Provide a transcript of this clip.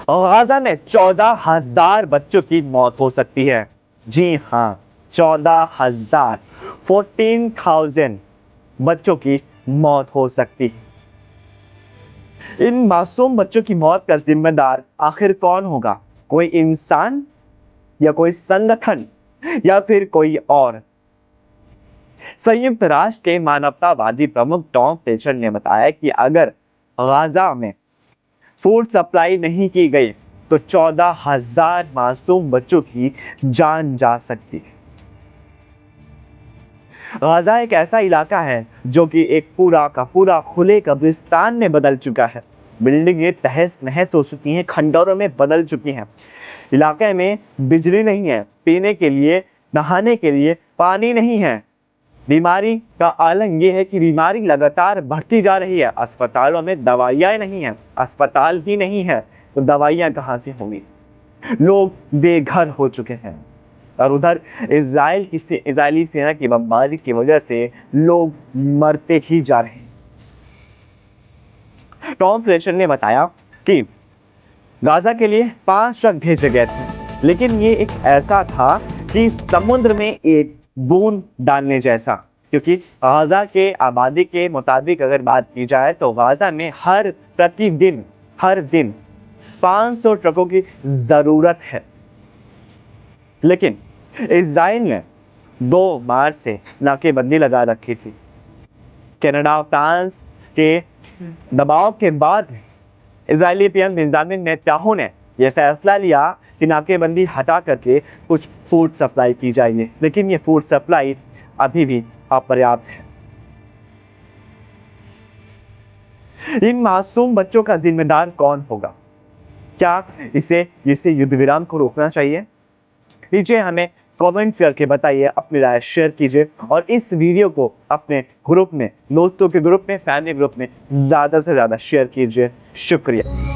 Gaza में 14,000 बच्चों की मौत हो सकती है। जी हाँ, 14,000, 14,000 बच्चों की मौत हो सकती है। इन मासूम बच्चों की मौत का जिम्मेदार आखिर कौन होगा? कोई इंसान या कोई संगठन या फिर कोई और? संयुक्त राष्ट्र के मानवतावादी प्रमुख टॉम फ्लेचर ने बताया कि अगर गाजा में फूड सप्लाई नहीं की गई तो 14,000 मासूम बच्चों की जान जा सकती है। गाजा एक ऐसा इलाका है जो कि एक पूरा का पूरा खुले कब्रिस्तान में बदल चुका है। बिल्डिंगें तहस नहस हो चुकी हैं, खंडरों में बदल चुकी हैं। इलाके में बिजली नहीं है, पीने के लिए, नहाने के लिए पानी नहीं है। बीमारी का आलम यह है कि बीमारी लगातार बढ़ती जा रही है। अस्पतालों में दवाइयाँ नहीं है, अस्पताल ही नहीं है तो दवाइयाँ कहाँ से होंगी? लोग बेघर हो चुके हैं और उधर इजरायली सेना की बमबारी की वजह से लोग मरते ही जा रहे हैं। टॉम फ्लेचर ने बताया कि गाजा के लिए 5 ट्रक भेजे गए थे, लेकिन ये एक ऐसा था कि समुद्र में एक बूंद डालने जैसा, क्योंकि गाजा के आबादी के मुताबिक अगर बात की जाए तो गाजा में हर दिन 500 ट्रकों की जरूरत है। लेकिन इजराइल ने 2 मार्च से नाकेबंदी लगा रखी थी। कनाडा, फ्रांस के दबाव के बाद इजरायली पीएम बेंजामिन नेतन्याहू ने यह फैसला लिया कि नाकेबंदी हटा करके कुछ फूड सप्लाई की जाएगी, लेकिन ये फूड सप्लाई अभी भी अपर्याप्त है। इन मासूम बच्चों का जिम्मेदार कौन होगा? क्या इसे युद्ध विराम को रोकना चाहिए? नीचे हमें कमेंट करके बताइए, अपनी राय शेयर कीजिए और इस वीडियो को अपने ग्रुप में, दोस्तों के ग्रुप में, फैमिली ग्रुप में ज्यादा से ज्यादा शेयर कीजिए। शुक्रिया।